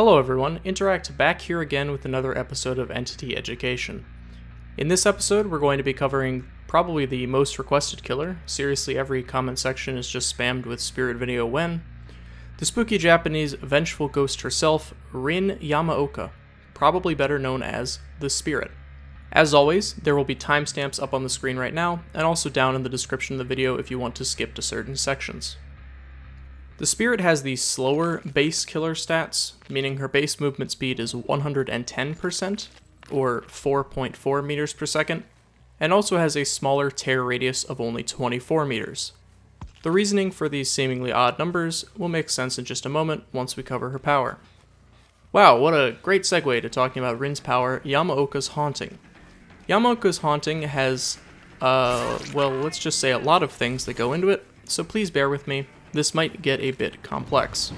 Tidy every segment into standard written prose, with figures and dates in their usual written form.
Hello everyone, Interact back here again with another episode of Entity Education. In this episode, we're going to be covering probably the most requested killer. Seriously, every comment section is just spammed with Spirit Video when. The spooky Japanese vengeful ghost herself, Rin Yamaoka, probably better known as the Spirit. As always, there will be timestamps up on the screen right now, and also down in the description of the video if you want to skip to certain sections. The Spirit has the slower base killer stats, meaning her base movement speed is 110%, or 4.4 meters per second, and also has a smaller tear radius of only 24 meters. The reasoning for these seemingly odd numbers will make sense in just a moment once we cover her power. Wow, what a great segue to talking about Rin's power, Yamaoka's Haunting. Yamaoka's Haunting has, well, let's just say a lot of things that go into it, so please bear with me. This might get a bit complex.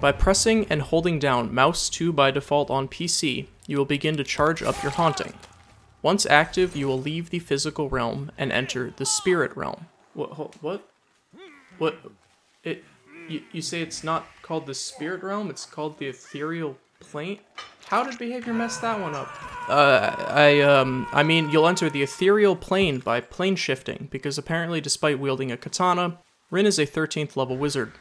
By pressing and holding down mouse 2 by default on PC, you will begin to charge up your haunting. Once active, you will leave the physical realm and enter the spirit realm. What? You say it's not called the spirit realm, it's called the ethereal plane? How did behavior mess that one up? I mean, you'll enter the ethereal plane by plane shifting, because apparently despite wielding a katana, Rin is a 13th level wizard.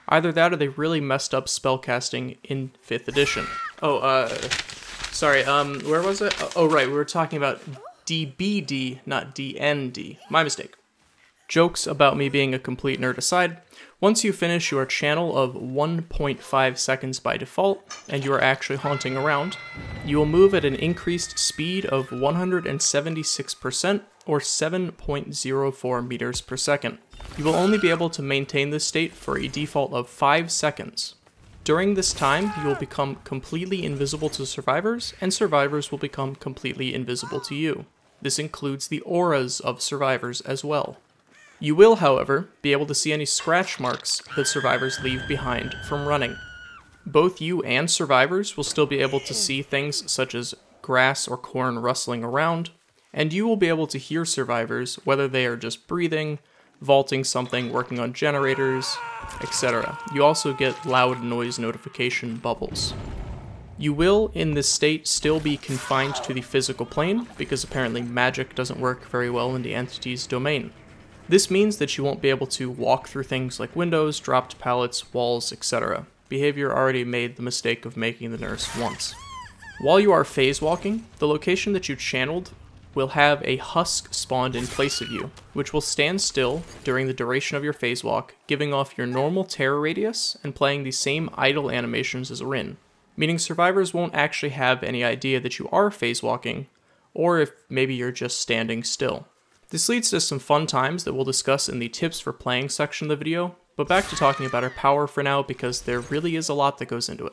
Either that or they really messed up spellcasting in 5th edition. Sorry, where was it? Oh, right, we were talking about DBD, not DND. My mistake. Jokes about me being a complete nerd aside, once you finish your channel of 1.5 seconds by default, and you are actually haunting around, you will move at an increased speed of 176%, or 7.04 meters per second. You will only be able to maintain this state for a default of 5 seconds. During this time, you will become completely invisible to survivors, and survivors will become completely invisible to you. This includes the auras of survivors as well. You will, however, be able to see any scratch marks that survivors leave behind from running. Both you and survivors will still be able to see things such as grass or corn rustling around, and you will be able to hear survivors whether they are just breathing, vaulting something, working on generators, etc. You also get loud noise notification bubbles. You will, in this state, still be confined to the physical plane, because apparently magic doesn't work very well in the entity's domain. This means that you won't be able to walk through things like windows, dropped pallets, walls, etc. Behavior already made the mistake of making the nurse once. While you are phase walking, the location that you channeled will have a husk spawned in place of you, which will stand still during the duration of your phase walk, giving off your normal terror radius and playing the same idle animations as Rin, meaning survivors won't actually have any idea that you are phase walking, or if maybe you're just standing still. This leads to some fun times that we'll discuss in the tips for playing section of the video, but back to talking about her power for now because there really is a lot that goes into it.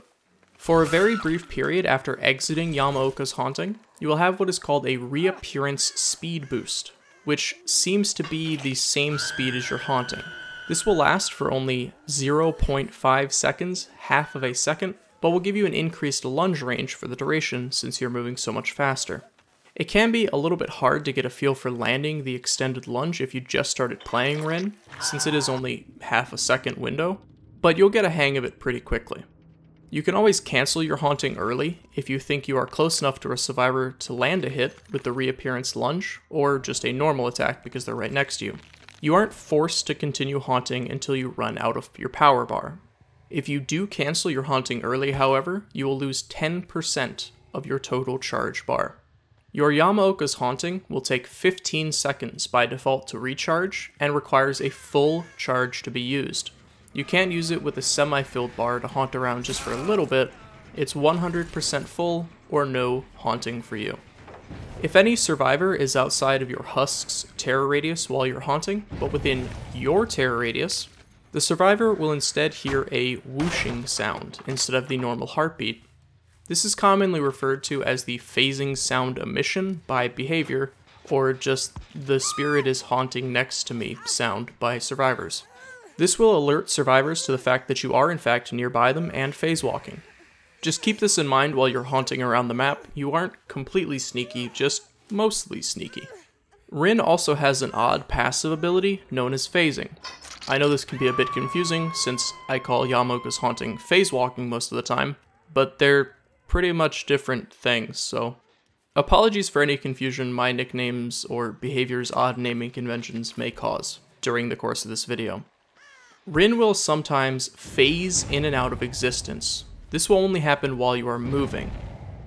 For a very brief period after exiting Yamaoka's Haunting, you will have what is called a reappearance speed boost, which seems to be the same speed as your haunting. This will last for only 0.5 seconds, half of a second, but will give you an increased lunge range for the duration since you're moving so much faster. It can be a little bit hard to get a feel for landing the extended lunge if you just started playing Rin, since it is only half a second window, but you'll get a hang of it pretty quickly. You can always cancel your haunting early if you think you are close enough to a survivor to land a hit with the reappearance lunge, or just a normal attack because they're right next to you. You aren't forced to continue haunting until you run out of your power bar. If you do cancel your haunting early, however, you will lose 10% of your total charge bar. Your Yamaoka's Haunting will take 15 seconds by default to recharge, and requires a full charge to be used. You can't use it with a semi-filled bar to haunt around just for a little bit. It's 100% full or no haunting for you. If any survivor is outside of your husk's terror radius while you're haunting, but within your terror radius, the survivor will instead hear a whooshing sound instead of the normal heartbeat. This is commonly referred to as the phasing sound emission by behavior, or just the spirit is haunting next to me sound by survivors. This will alert survivors to the fact that you are in fact nearby them and phase walking. Just keep this in mind while you're haunting around the map. You aren't completely sneaky, just mostly sneaky. Rin also has an odd passive ability known as phasing. I know this can be a bit confusing since I call Yamaoka's Haunting phase walking most of the time, but they're pretty much different things, so apologies for any confusion my nicknames or behavior's odd naming conventions may cause during the course of this video. Rin will sometimes phase in and out of existence. This will only happen while you are moving.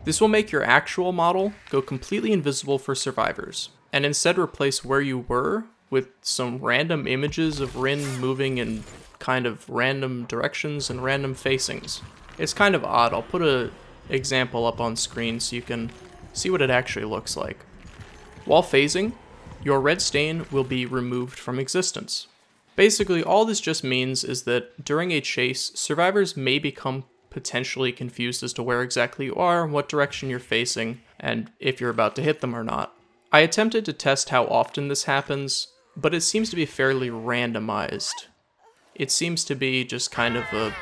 This will make your actual model go completely invisible for survivors, and instead replace where you were with some random images of Rin moving in kind of random directions and random facings. It's kind of odd. I'll put an example up on screen so you can see what it actually looks like. While phasing, your red stain will be removed from existence. Basically, all this just means is that during a chase, survivors may become potentially confused as to where exactly you are, what direction you're facing, and if you're about to hit them or not. I attempted to test how often this happens, but it seems to be fairly randomized. It seems to be just kind of a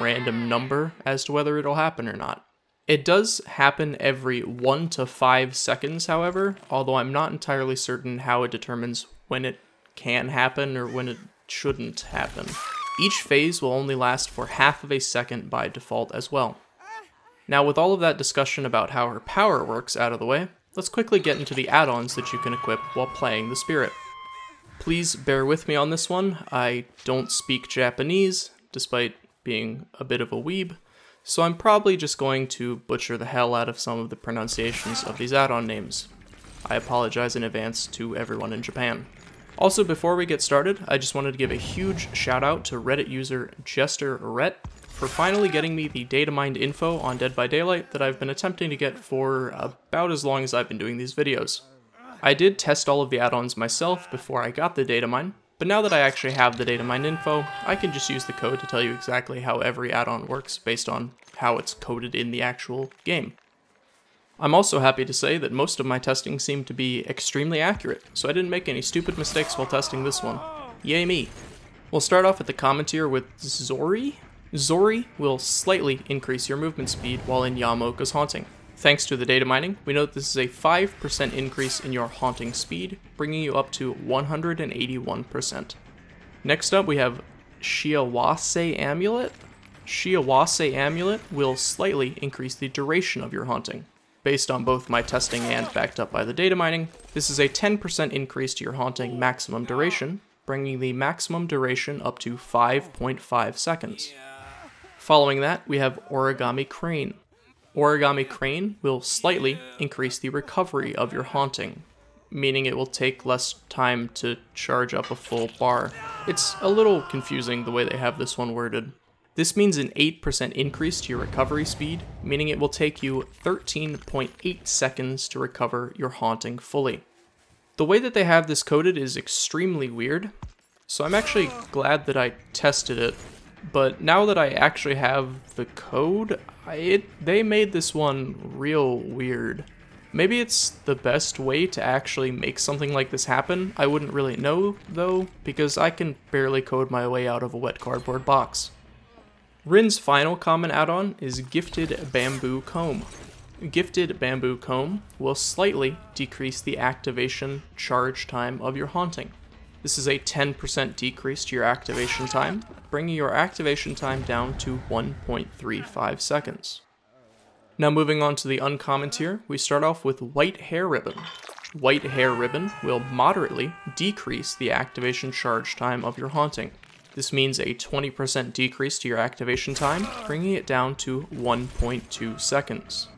random number as to whether it'll happen or not. It does happen every 1 to 5 seconds, however, although I'm not entirely certain how it determines when it can happen or when it shouldn't happen. Each phase will only last for half of a second by default as well. Now, with all of that discussion about how her power works out of the way, let's quickly get into the add-ons that you can equip while playing the spirit. Please bear with me on this one. I don't speak Japanese, despite being a bit of a weeb, so I'm probably just going to butcher the hell out of some of the pronunciations of these add-on names. I apologize in advance to everyone in Japan. Also, before we get started, I just wanted to give a huge shout out to Reddit user Jester Rhett for finally getting me the data mined info on Dead by Daylight that I've been attempting to get for about as long as I've been doing these videos. I did test all of the add-ons myself before I got the data mine, but now that I actually have the data mine info, I can just use the code to tell you exactly how every add-on works based on how it's coded in the actual game. I'm also happy to say that most of my testing seemed to be extremely accurate, so I didn't make any stupid mistakes while testing this one. Yay me! We'll start off at the common tier with Zori. Zori will slightly increase your movement speed while in Yamaoka's haunting. Thanks to the data mining, we know that this is a 5% increase in your haunting speed, bringing you up to 181%. Next up we have Shiawase Amulet. Shiawase Amulet will slightly increase the duration of your haunting. Based on both my testing and backed up by the data mining, this is a 10% increase to your haunting maximum duration, bringing the maximum duration up to 5.5 seconds. Following that, we have Origami Crane. Origami Crane will slightly increase the recovery of your haunting, meaning it will take less time to charge up a full bar. It's a little confusing the way they have this one worded. This means an 8% increase to your recovery speed, meaning it will take you 13.8 seconds to recover your haunting fully. The way that they have this coded is extremely weird, so I'm actually glad that I tested it, but now that I actually have the code, they made this one real weird. Maybe it's the best way to actually make something like this happen. I wouldn't really know, though, because I can barely code my way out of a wet cardboard box. Rin's final common add-on is Gifted Bamboo Comb. Gifted Bamboo Comb will slightly decrease the activation charge time of your haunting. This is a 10% decrease to your activation time, bringing your activation time down to 1.35 seconds. Now moving on to the uncommon tier, we start off with White Hair Ribbon. White Hair Ribbon will moderately decrease the activation charge time of your haunting. This means a 20% decrease to your activation time, bringing it down to 1.2 seconds.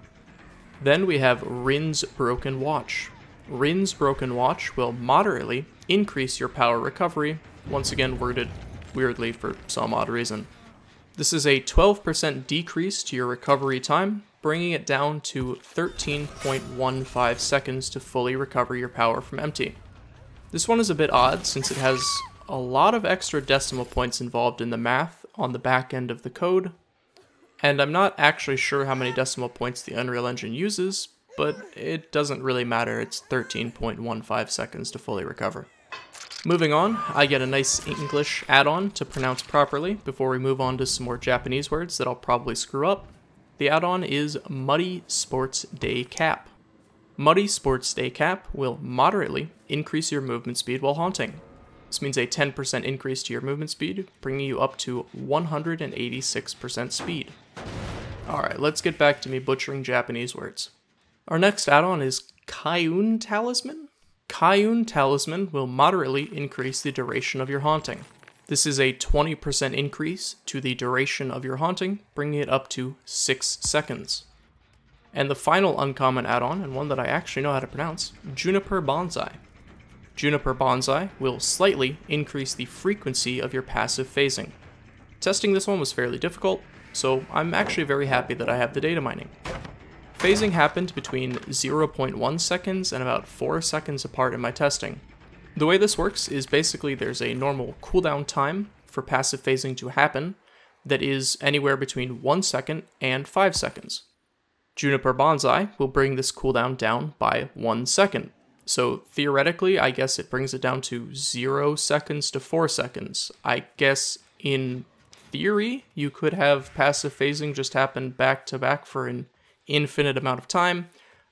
Then we have Rin's Broken Watch. Rin's Broken Watch will moderately increase your power recovery, once again worded weirdly for some odd reason. This is a 12% decrease to your recovery time, bringing it down to 13.15 seconds to fully recover your power from empty. This one is a bit odd since it has a lot of extra decimal points involved in the math on the back end of the code, and I'm not actually sure how many decimal points the Unreal Engine uses, but it doesn't really matter. It's 13.15 seconds to fully recover. Moving on, I get a nice English add-on to pronounce properly before we move on to some more Japanese words that I'll probably screw up. The add-on is Muddy Sports Day Cap. Muddy Sports Day Cap will moderately increase your movement speed while haunting. This means a 10% increase to your movement speed, bringing you up to 186% speed. Alright, let's get back to me butchering Japanese words. Our next add-on is Kaiun Talisman. Kaiun Talisman will moderately increase the duration of your haunting. This is a 20% increase to the duration of your haunting, bringing it up to 6 seconds. And the final uncommon add-on, and one that I actually know how to pronounce, Juniper Bonsai. Juniper Bonsai will slightly increase the frequency of your passive phasing. Testing this one was fairly difficult, so I'm actually very happy that I have the data mining. Phasing happened between 0.1 seconds and about 4 seconds apart in my testing. The way this works is basically there's a normal cooldown time for passive phasing to happen that is anywhere between 1 second and 5 seconds. Juniper Bonsai will bring this cooldown down by 1 second. So theoretically, I guess it brings it down to 0 seconds to 4 seconds. I guess in theory, you could have passive phasing just happen back to back for an infinite amount of time,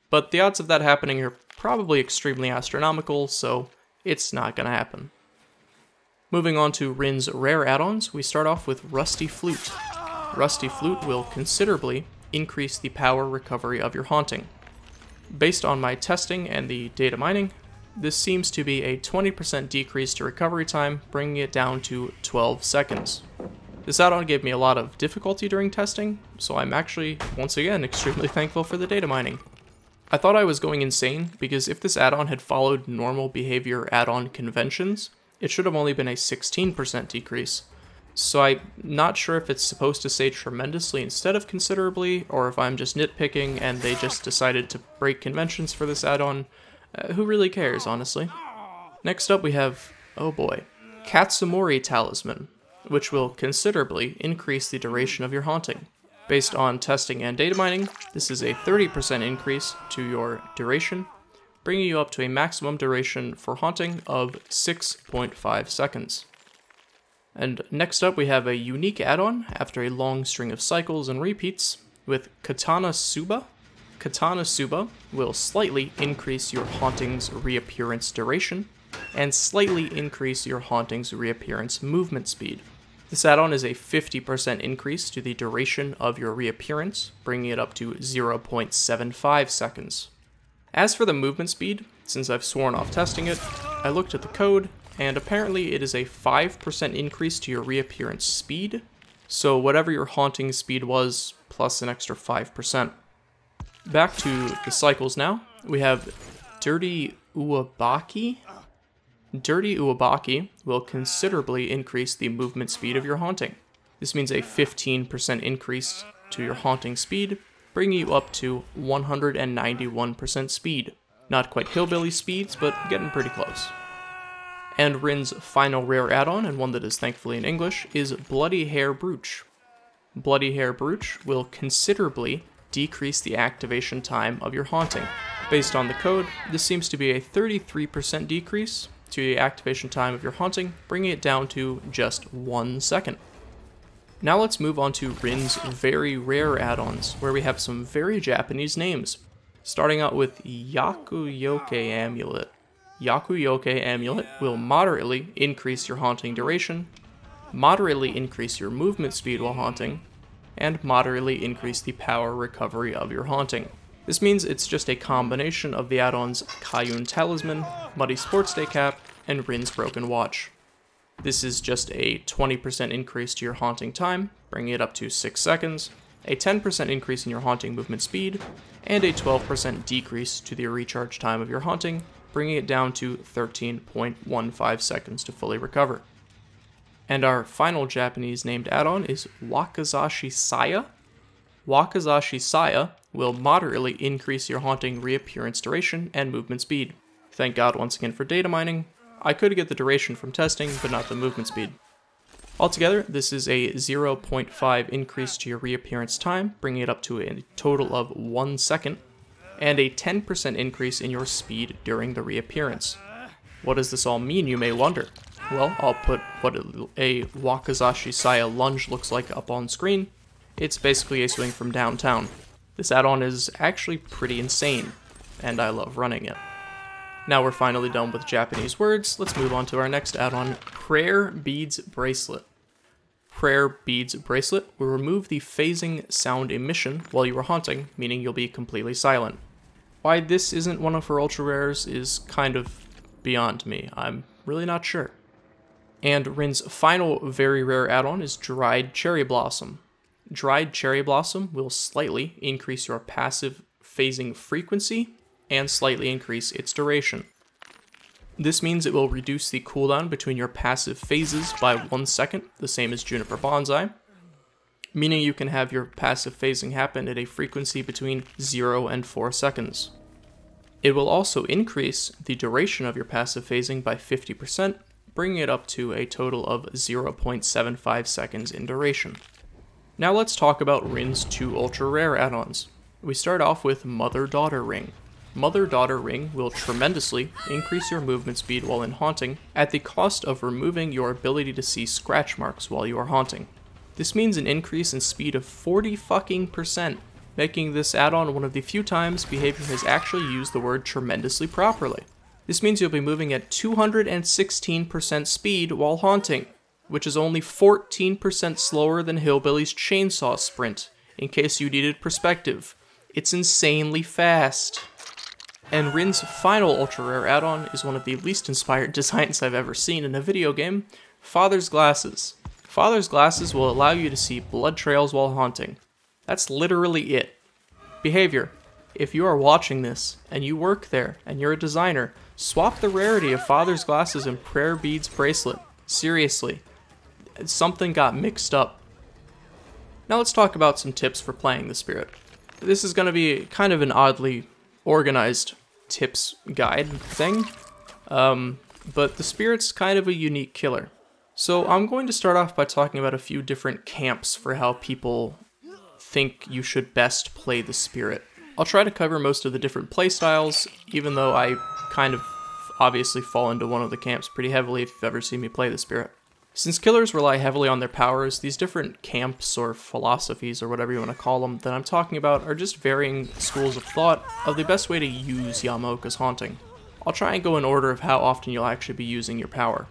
but the odds of that happening are probably extremely astronomical, so it's not gonna happen. Moving on to Rin's rare add-ons, we start off with Rusty Flute. Rusty Flute will considerably increase the power recovery of your haunting. Based on my testing and the data mining, this seems to be a 20% decrease to recovery time, bringing it down to 12 seconds. This add-on gave me a lot of difficulty during testing, so I'm actually, once again, extremely thankful for the data mining. I thought I was going insane, because if this add-on had followed normal behavior add-on conventions, it should have only been a 16% decrease. So I'm not sure if it's supposed to say tremendously instead of considerably, or if I'm just nitpicking and they just decided to break conventions for this add-on. Who really cares, honestly? Next up we have, oh boy, Katsumori Talisman, which will considerably increase the duration of your haunting. Based on testing and data mining, this is a 30% increase to your duration, bringing you up to a maximum duration for haunting of 6.5 seconds. And next up we have a unique add-on after a long string of cycles and repeats with Katana Suba. Katana Suba will slightly increase your haunting's reappearance duration and slightly increase your haunting's reappearance movement speed. This add-on is a 50% increase to the duration of your reappearance, bringing it up to 0.75 seconds. As for the movement speed, since I've sworn off testing it, I looked at the code, and apparently it is a 5% increase to your reappearance speed, so whatever your haunting speed was, plus an extra 5%. Back to the cycles now, we have Dirty Uwabaki. Dirty Uwabaki will considerably increase the movement speed of your haunting. This means a 15% increase to your haunting speed, bringing you up to 191% speed. Not quite hillbilly speeds, but getting pretty close. And Rin's final rare add-on, and one that is thankfully in English, is Bloody Hair Brooch. Bloody Hair Brooch will considerably decrease the activation time of your haunting. Based on the code, this seems to be a 33% decrease to the activation time of your haunting, bringing it down to just 1 second. Now let's move on to Rin's very rare add-ons, where we have some very Japanese names. Starting out with Yakuyoke Amulet. Yakuyoke Amulet will moderately increase your haunting duration, moderately increase your movement speed while haunting, and moderately increase the power recovery of your haunting. This means it's just a combination of the add-ons Kaiun Talisman, Muddy Sports Day Cap, and Rin's Broken Watch. This is just a 20% increase to your haunting time, bringing it up to 6 seconds, a 10% increase in your haunting movement speed, and a 12% decrease to the recharge time of your haunting, bringing it down to 13.15 seconds to fully recover. And our final Japanese named add-on is Wakazashi Saya. Wakazashi Saya will moderately increase your haunting reappearance duration and movement speed. Thank God once again for data mining. I could get the duration from testing, but not the movement speed. Altogether, this is a 0.5 increase to your reappearance time, bringing it up to a total of 1 second, and a 10% increase in your speed during the reappearance. What does this all mean, you may wonder? Well, I'll put what a Wakazashi Saya lunge looks like up on screen. It's basically a swing from downtown. This add-on is actually pretty insane, and I love running it. Now we're finally done with Japanese words, let's move on to our next add-on, Prayer Beads Bracelet. Prayer Beads Bracelet will remove the phasing sound emission while you are haunting, meaning you'll be completely silent. Why this isn't one of her ultra rares is kind of beyond me. I'm really not sure. And Rin's final very rare add-on is Dried Cherry Blossom. Dried Cherry Blossom will slightly increase your passive phasing frequency and slightly increase its duration. This means it will reduce the cooldown between your passive phases by 1 second, the same as Juniper Bonsai, meaning you can have your passive phasing happen at a frequency between 0 and 4 seconds. It will also increase the duration of your passive phasing by 50%, bringing it up to a total of 0.75 seconds in duration. Now let's talk about Rin's 2 ultra rare add-ons. We start off with Mother-Daughter Ring. Mother-Daughter Ring will tremendously increase your movement speed while in haunting at the cost of removing your ability to see scratch marks while you are haunting. This means an increase in speed of 40%, making this add-on one of the few times behavior has actually used the word tremendously properly. This means you'll be moving at 216% speed while haunting, which is only 14% slower than Hillbilly's chainsaw sprint, in case you needed perspective. It's insanely fast. And Rin's final ultra rare add-on is one of the least inspired designs I've ever seen in a video game, Father's Glasses. Father's Glasses will allow you to see blood trails while haunting. That's literally it. Behavior. If you are watching this, and you work there, and you're a designer, swap the rarity of Father's Glasses and Prayer Beads Bracelet. Seriously. Something got mixed up. Now let's talk about some tips for playing the Spirit. This is going to be kind of an oddly organized tips guide thing, but the Spirit's kind of a unique killer. So I'm going to start off by talking about a few different camps for how people think you should best play the Spirit. I'll try to cover most of the different playstyles, even though I kind of obviously fall into one of the camps pretty heavily if you've ever seen me play the Spirit. Since killers rely heavily on their powers, these different camps or philosophies or whatever you want to call them that I'm talking about are just varying schools of thought of the best way to use Yamaoka's haunting. I'll try and go in order of how often you'll actually be using your power.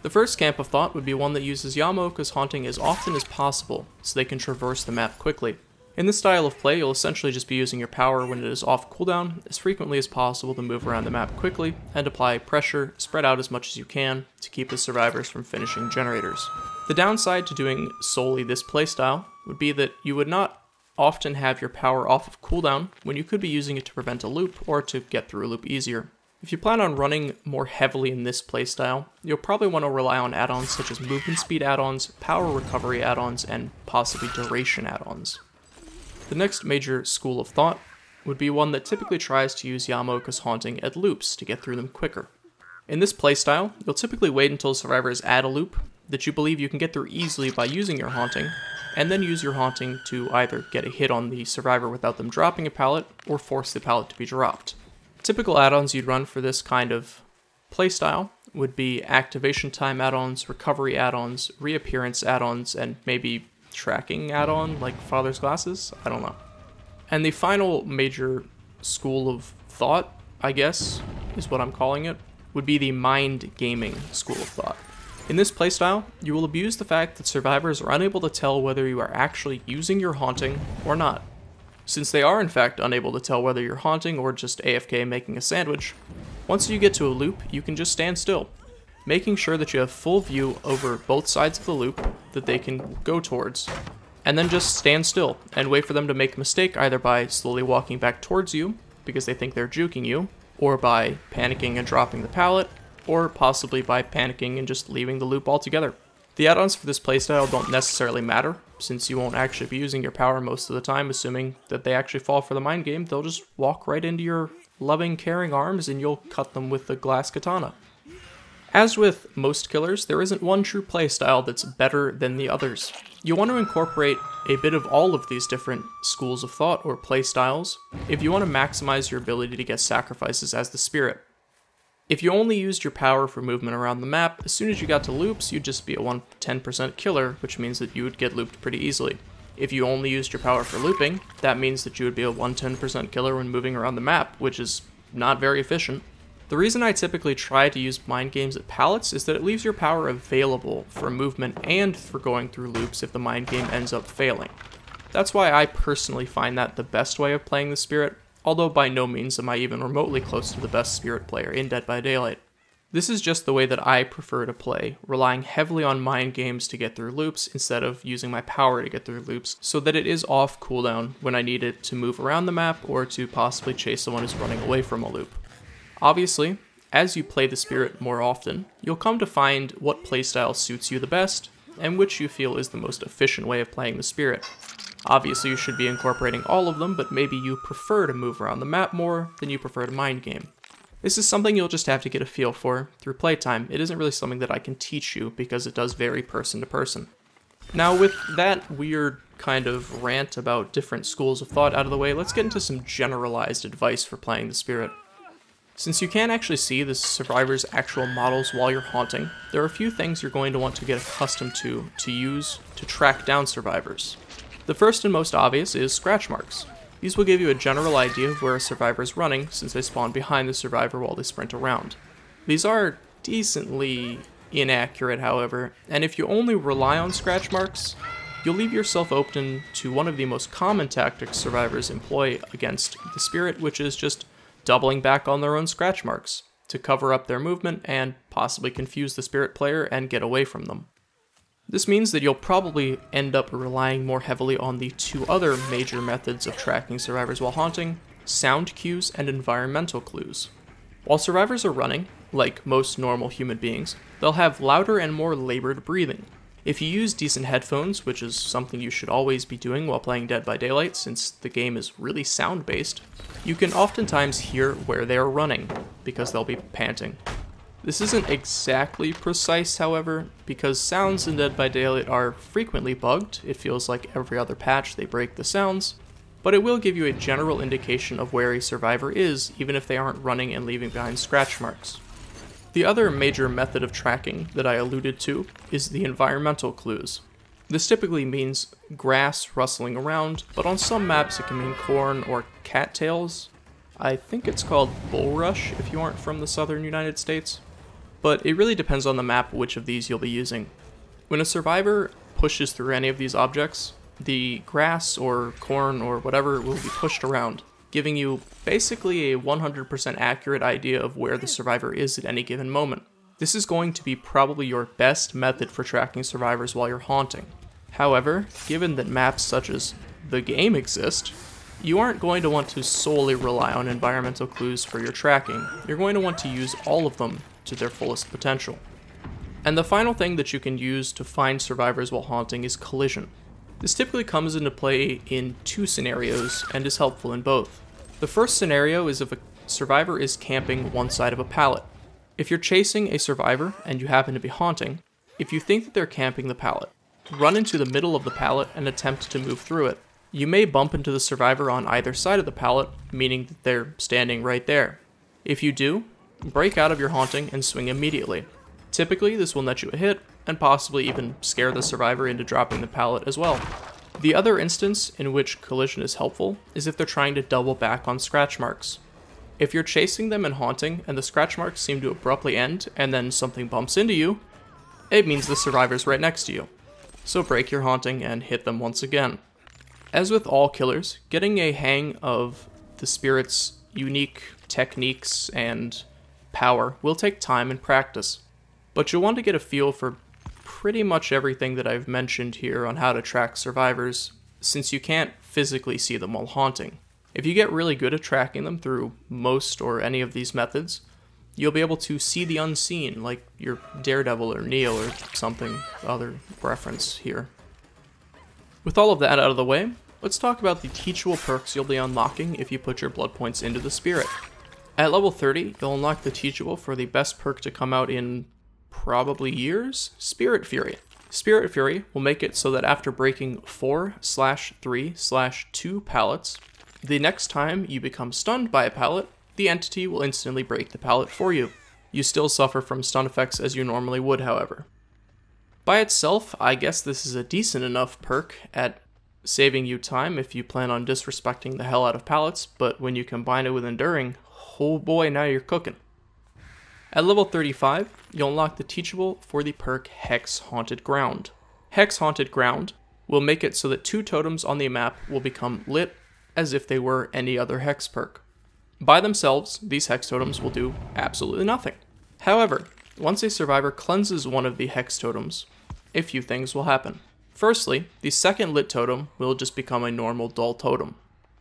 The first camp of thought would be one that uses Yamaoka's haunting as often as possible so they can traverse the map quickly. In this style of play, you'll essentially just be using your power when it is off cooldown as frequently as possible to move around the map quickly and apply pressure spread out as much as you can to keep the survivors from finishing generators. The downside to doing solely this playstyle would be that you would not often have your power off of cooldown when you could be using it to prevent a loop or to get through a loop easier. If you plan on running more heavily in this playstyle, you'll probably want to rely on add-ons such as movement speed add-ons, power recovery add-ons, and possibly duration add-ons. The next major school of thought would be one that typically tries to use Yamaoka's haunting at loops to get through them quicker. In this playstyle, you'll typically wait until survivors add a loop that you believe you can get through easily by using your haunting, and then use your haunting to either get a hit on the survivor without them dropping a pallet, or force the pallet to be dropped. Typical add-ons you'd run for this kind of playstyle would be activation time add-ons, recovery add-ons, reappearance add-ons, and maybe tracking add-on like Father's Glasses? I don't know. And the final major school of thought, I guess, is what I'm calling it, would be the mind gaming school of thought. In this playstyle, you will abuse the fact that survivors are unable to tell whether you are actually using your haunting or not. Since they are in fact unable to tell whether you're haunting or just AFK making a sandwich, once you get to a loop, you can just stand still, making sure that you have full view over both sides of the loop that they can go towards, and then just stand still and wait for them to make a mistake either by slowly walking back towards you because they think they're juking you, or by panicking and dropping the pallet, or possibly by panicking and just leaving the loop altogether. The add-ons for this playstyle don't necessarily matter, since you won't actually be using your power most of the time, assuming that they actually fall for the mind game. They'll just walk right into your loving, caring arms and you'll cut them with the glass katana. As with most killers, there isn't one true playstyle that's better than the others. You want to incorporate a bit of all of these different schools of thought or playstyles if you want to maximize your ability to get sacrifices as the Spirit. If you only used your power for movement around the map, as soon as you got to loops, you'd just be a 110% killer, which means that you would get looped pretty easily. If you only used your power for looping, that means that you would be a 110% killer when moving around the map, which is not very efficient. The reason I typically try to use mind games at pallets is that it leaves your power available for movement and for going through loops if the mind game ends up failing. That's why I personally find that the best way of playing the spirit, although by no means am I even remotely close to the best spirit player in Dead by Daylight. This is just the way that I prefer to play, relying heavily on mind games to get through loops instead of using my power to get through loops, so that it is off cooldown when I need it to move around the map or to possibly chase someone who's running away from a loop. Obviously, as you play the spirit more often, you'll come to find what playstyle suits you the best, and which you feel is the most efficient way of playing the spirit. Obviously you should be incorporating all of them, but maybe you prefer to move around the map more than you prefer to mind game. This is something you'll just have to get a feel for through playtime. It isn't really something that I can teach you because it does vary person to person. Now with that weird kind of rant about different schools of thought out of the way, let's get into some generalized advice for playing the spirit. Since you can't actually see the survivor's actual models while you're haunting, there are a few things you're going to want to get accustomed to use to track down survivors. The first and most obvious is scratch marks. These will give you a general idea of where a survivor is running since they spawn behind the survivor while they sprint around. These are decently inaccurate, however, and if you only rely on scratch marks, you'll leave yourself open to one of the most common tactics survivors employ against the spirit, which is just doubling back on their own scratch marks to cover up their movement and possibly confuse the spirit player and get away from them. This means that you'll probably end up relying more heavily on the two other major methods of tracking survivors while haunting: sound cues and environmental clues. While survivors are running, like most normal human beings, they'll have louder and more labored breathing. If you use decent headphones, which is something you should always be doing while playing Dead by Daylight since the game is really sound-based, you can oftentimes hear where they are running, because they'll be panting. This isn't exactly precise, however, because sounds in Dead by Daylight are frequently bugged. It feels like every other patch they break the sounds, but it will give you a general indication of where a survivor is, even if they aren't running and leaving behind scratch marks. The other major method of tracking that I alluded to is the environmental clues. This typically means grass rustling around, but on some maps it can mean corn or cattails. I think it's called bulrush if you aren't from the southern United States. But it really depends on the map which of these you'll be using. When a survivor pushes through any of these objects, the grass or corn or whatever will be pushed around, giving you basically a 100% accurate idea of where the survivor is at any given moment. This is going to be probably your best method for tracking survivors while you're haunting. However, given that maps such as the game exist, you aren't going to want to solely rely on environmental clues for your tracking. You're going to want to use all of them to their fullest potential. And the final thing that you can use to find survivors while haunting is collision. This typically comes into play in two scenarios and is helpful in both. The first scenario is if a survivor is camping one side of a pallet. If you're chasing a survivor and you happen to be haunting, if you think that they're camping the pallet, run into the middle of the pallet and attempt to move through it. You may bump into the survivor on either side of the pallet, meaning that they're standing right there. If you do, break out of your haunting and swing immediately. Typically, this will net you a hit, and possibly even scare the survivor into dropping the pallet as well. The other instance in which collision is helpful is if they're trying to double back on scratch marks. If you're chasing them and haunting, and the scratch marks seem to abruptly end, and then something bumps into you, it means the survivor's right next to you. So break your haunting and hit them once again. As with all killers, getting a hang of the spirit's unique techniques and power will take time and practice, but you'll want to get a feel for pretty much everything that I've mentioned here on how to track survivors, since you can't physically see them while haunting. If you get really good at tracking them through most or any of these methods, you'll be able to see the unseen, like your Daredevil or Neo or something other reference here. With all of that out of the way, let's talk about the teachable perks you'll be unlocking if you put your blood points into the spirit. At level 30, you'll unlock the teachable for the best perk to come out in probably years, Spirit Fury. Spirit Fury will make it so that after breaking 4/3/2 pallets, the next time you become stunned by a pallet, the entity will instantly break the pallet for you. You still suffer from stun effects as you normally would, however. By itself, I guess this is a decent enough perk at saving you time if you plan on disrespecting the hell out of pallets, but when you combine it with enduring, oh boy, now you're cooking. At level 35, you'll unlock the Teachable for the perk Hex Haunted Ground. Hex Haunted Ground will make it so that 2 totems on the map will become lit as if they were any other Hex perk. By themselves, these Hex totems will do absolutely nothing. However, once a survivor cleanses one of the Hex totems, a few things will happen. Firstly, the second lit totem will just become a normal dull totem.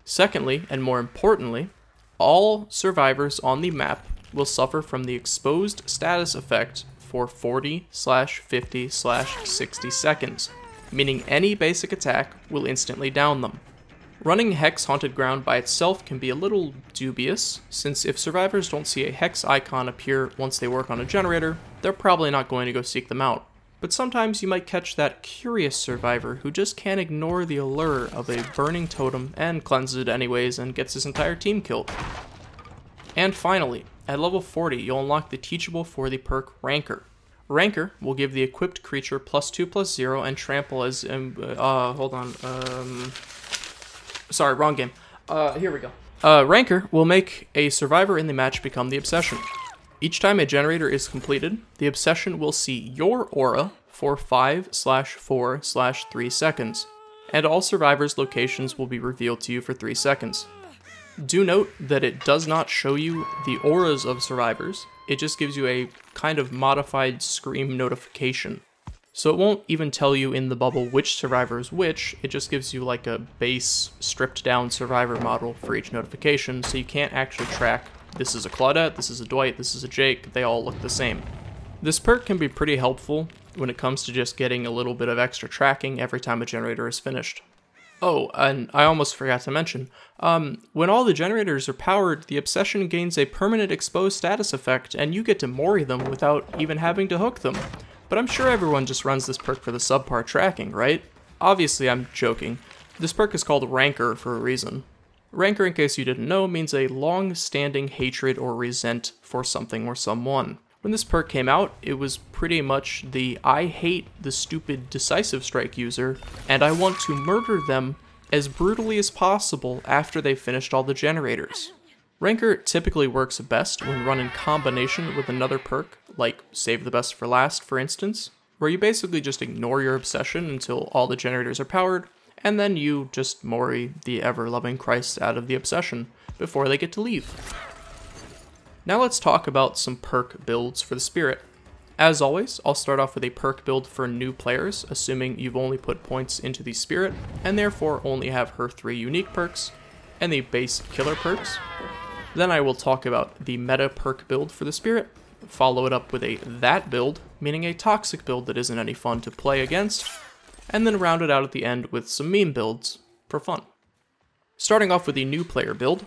Secondly, and more importantly, all survivors on the map will suffer from the exposed status effect for 40/50/60 seconds, meaning any basic attack will instantly down them. Running Hex Haunted Ground by itself can be a little dubious, since if survivors don't see a Hex icon appear once they work on a generator, they're probably not going to go seek them out. But sometimes you might catch that curious survivor who just can't ignore the allure of a burning totem and cleanses it anyways and gets his entire team killed. And finally, at level 40, you'll unlock the Teachable for the perk Rancor. Rancor will give the equipped creature +2/+0 and trample as, sorry, wrong game. Here we go. Rancor will make a survivor in the match become the Obsession. Each time a generator is completed, the Obsession will see your aura for 5/4/3 seconds, and all survivors' locations will be revealed to you for 3 seconds. Do note that it does not show you the auras of survivors, it just gives you a kind of modified scream notification. So it won't even tell you in the bubble which survivor is which, it just gives you like a base stripped down survivor model for each notification, so you can't actually track this is a Claudette, this is a Dwight, this is a Jake, they all look the same. This perk can be pretty helpful when it comes to just getting a little bit of extra tracking every time a generator is finished. Oh, and I almost forgot to mention, when all the generators are powered, the Obsession gains a permanent exposed status effect, and you get to Mori them without even having to hook them. But I'm sure everyone just runs this perk for the subpar tracking, right? Obviously, I'm joking. This perk is called Rancor for a reason. Rancor, in case you didn't know, means a long-standing hatred or resent for something or someone. When this perk came out, it was pretty much the I hate the stupid decisive strike user, and I want to murder them as brutally as possible after they've finished all the generators. Rancor typically works best when run in combination with another perk, like Save the Best for Last, for instance, where you basically just ignore your Obsession until all the generators are powered, and then you just Mori the ever-loving Christ out of the Obsession before they get to leave. Now let's talk about some perk builds for the Spirit. As always, I'll start off with a perk build for new players, assuming you've only put points into the Spirit, and therefore only have her 3 unique perks, and the base killer perks. Then I will talk about the meta perk build for the Spirit, follow it up with a that build, meaning a toxic build that isn't any fun to play against, and then round it out at the end with some meme builds for fun. Starting off with the new player build,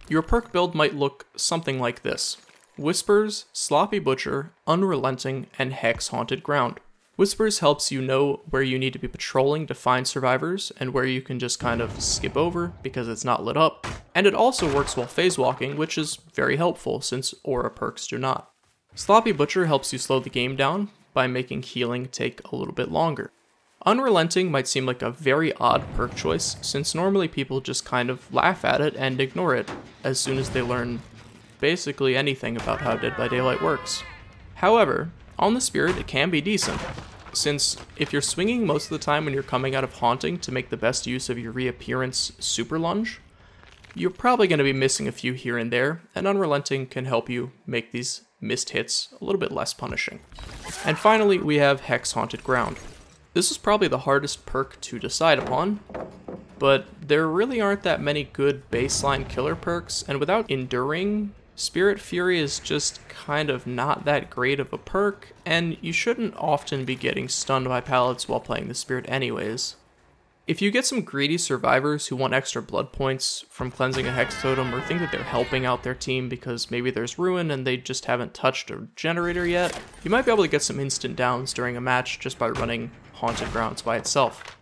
your perk build might look something like this: Whispers, Sloppy Butcher, Unrelenting, and Hex Haunted Ground. Whispers helps you know where you need to be patrolling to find survivors, and where you can just kind of skip over because it's not lit up, and it also works while phase walking, which is very helpful since aura perks do not. Sloppy Butcher helps you slow the game down by making healing take a little bit longer. Unrelenting might seem like a very odd perk choice, since normally people just kind of laugh at it and ignore it as soon as they learn basically anything about how Dead by Daylight works. However, on the Spirit it can be decent, since if you're swinging most of the time when you're coming out of Haunting to make the best use of your reappearance super lunge, you're probably going to be missing a few here and there, and Unrelenting can help you make these missed hits a little bit less punishing. And finally, we have Hex Haunted Ground. This is probably the hardest perk to decide upon, but there really aren't that many good baseline killer perks, and without Enduring, Spirit Fury is just kind of not that great of a perk, and you shouldn't often be getting stunned by pallets while playing the Spirit anyways. If you get some greedy survivors who want extra blood points from cleansing a Hex Totem, or think that they're helping out their team because maybe there's Ruin and they just haven't touched a generator yet, you might be able to get some instant downs during a match just by running Haunted Grounds by itself.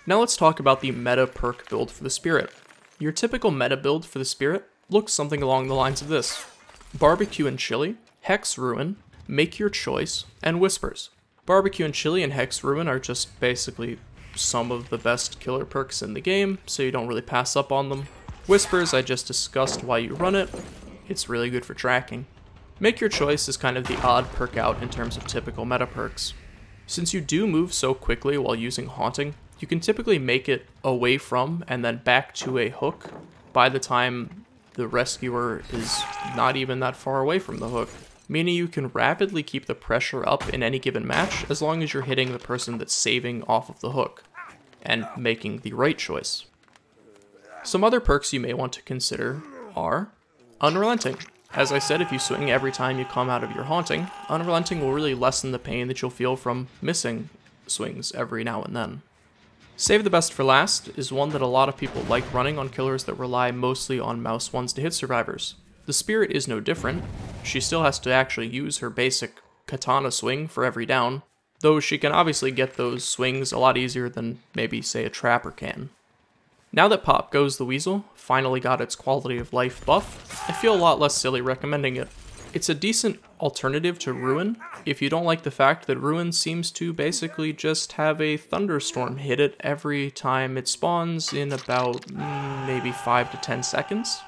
Now let's talk about the meta perk build for the Spirit. Your typical meta build for the Spirit looks something along the lines of this: Barbecue and Chili, Hex Ruin, Make Your Choice, and Whispers. Barbecue and Chili and Hex Ruin are just basically some of the best killer perks in the game, so you don't really pass up on them. Whispers, I just discussed why you run it. It's really good for tracking. Make Your Choice is kind of the odd perk out in terms of typical meta perks. Since you do move so quickly while using Haunting, you can typically make it away from and then back to a hook by the time the rescuer is not even that far away from the hook, meaning you can rapidly keep the pressure up in any given match as long as you're hitting the person that's saving off of the hook and making the right choice. Some other perks you may want to consider are Unrelenting. As I said, if you swing every time you come out of your Haunting, Unrelenting will really lessen the pain that you'll feel from missing swings every now and then. Save the Best for Last is one that a lot of people like running on killers that rely mostly on mouse ones to hit survivors. The Spirit is no different. She still has to actually use her basic katana swing for every down, though she can obviously get those swings a lot easier than maybe, say, a Trapper can. Now that Pop Goes the Weasel finally got its quality of life buff, I feel a lot less silly recommending it. It's a decent alternative to Ruin if you don't like the fact that Ruin seems to basically just have a thunderstorm hit it every time it spawns in about maybe 5 to 10 seconds.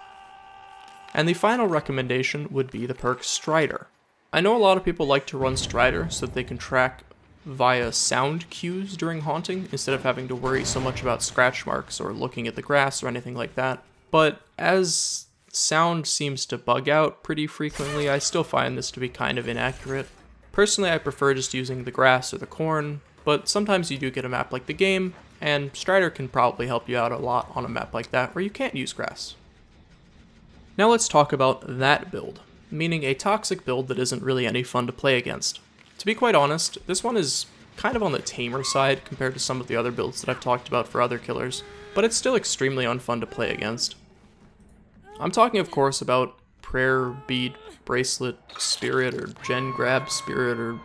And the final recommendation would be the perk Strider. I know a lot of people like to run Strider so that they can track via sound cues during Haunting instead of having to worry so much about scratch marks or looking at the grass or anything like that. But as sound seems to bug out pretty frequently, I still find this to be kind of inaccurate. Personally, I prefer just using the grass or the corn, but sometimes you do get a map like the game, and Strider can probably help you out a lot on a map like that where you can't use grass. Now let's talk about that build, meaning a toxic build that isn't really any fun to play against. To be quite honest, this one is kind of on the tamer side compared to some of the other builds that I've talked about for other killers, but it's still extremely unfun to play against. I'm talking, of course, about Prayer Bead Bracelet Spirit, or Gen Grab Spirit, or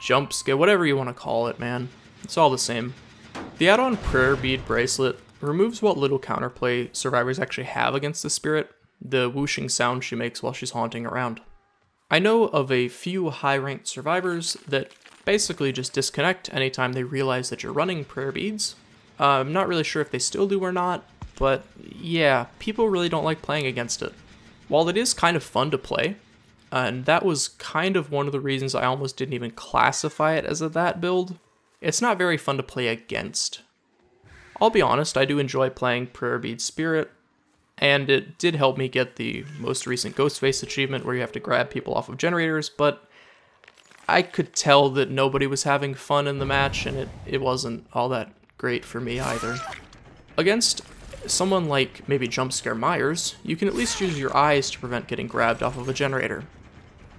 Jump Scare, whatever you want to call it, man. It's all the same. The add-on Prayer Bead Bracelet removes what little counterplay survivors actually have against the Spirit, the whooshing sound she makes while she's haunting around. I know of a few high-ranked survivors that basically just disconnect anytime they realize that you're running prayer beads. I'm not really sure if they still do or not, but yeah, people really don't like playing against it. While it is kind of fun to play, and that was kind of one of the reasons I almost didn't even classify it as a that build, it's not very fun to play against. I'll be honest, I do enjoy playing Prayer Bead Spirit, and it did help me get the most recent Ghostface achievement where you have to grab people off of generators, but I could tell that nobody was having fun in the match, and it wasn't all that great for me either. Against someone like maybe Jumpscare Myers, you can at least use your eyes to prevent getting grabbed off of a generator.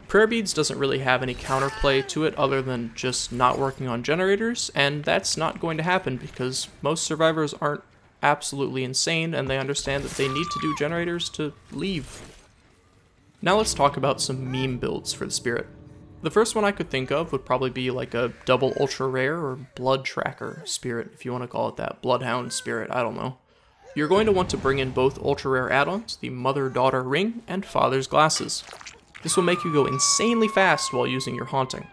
Prayer Beads doesn't really have any counterplay to it other than just not working on generators, and that's not going to happen because most survivors aren't absolutely insane and they understand that they need to do generators to leave. Now let's talk about some meme builds for the Spirit. The first one I could think of would probably be like a double ultra rare or blood tracker Spirit, if you want to call it that. Bloodhound Spirit, I don't know. You're going to want to bring in both ultra rare add-ons, the Mother-Daughter Ring and Father's Glasses. This will make you go insanely fast while using your Haunting.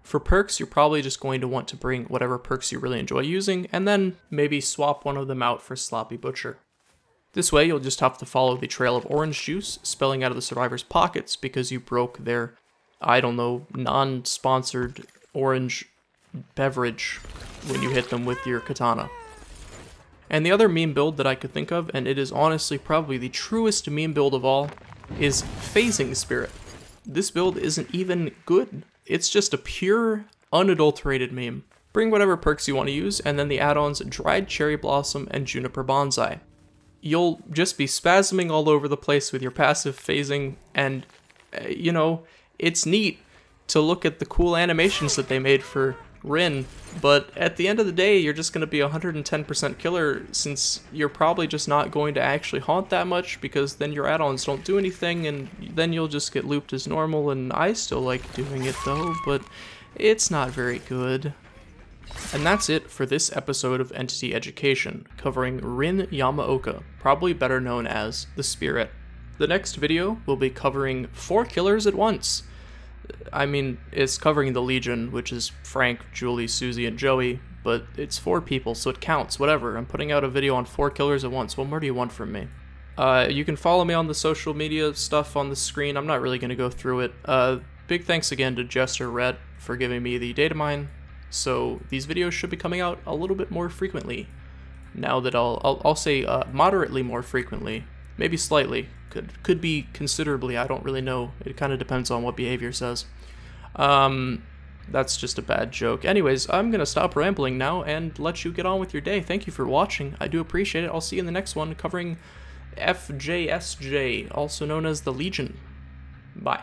For perks, you're probably just going to want to bring whatever perks you really enjoy using, and then maybe swap one of them out for Sloppy Butcher. This way, you'll just have to follow the trail of orange juice spilling out of the survivor's pockets because you broke their, I don't know, non-sponsored orange beverage when you hit them with your katana. And the other meme build that I could think of, and it is honestly probably the truest meme build of all, is Phasing Spirit. This build isn't even good. It's just a pure, unadulterated meme. Bring whatever perks you want to use, and then the add-ons Dried Cherry Blossom and Juniper Bonsai. You'll just be spasming all over the place with your passive phasing, and, you know, it's neat to look at the cool animations that they made for Rin, but at the end of the day, you're just going to be 110% killer since you're probably just not going to actually haunt that much because then your add-ons don't do anything and then you'll just get looped as normal, and I still like doing it though, but it's not very good. And that's it for this episode of Entity Education, covering Rin Yamaoka, probably better known as the Spirit. The next video will be covering 4 killers at once. I mean, it's covering the Legion, which is Frank, Julie, Susie, and Joey, but it's 4 people, so it counts, whatever. I'm putting out a video on 4 killers at once. What more do you want from me? You can follow me on the social media stuff on the screen. I'm not really going to go through it. Big thanks again to Jester Red for giving me the data mine. So these videos should be coming out a little bit more frequently. Now that I'll say moderately more frequently, maybe slightly, could be considerably. I don't really know. It kind of depends on what behavior says. That's just a bad joke. Anyways, I'm gonna stop rambling now and let you get on with your day. Thank you for watching. I do appreciate it. I'll see you in the next one covering FJSJ, also known as the Legion. Bye.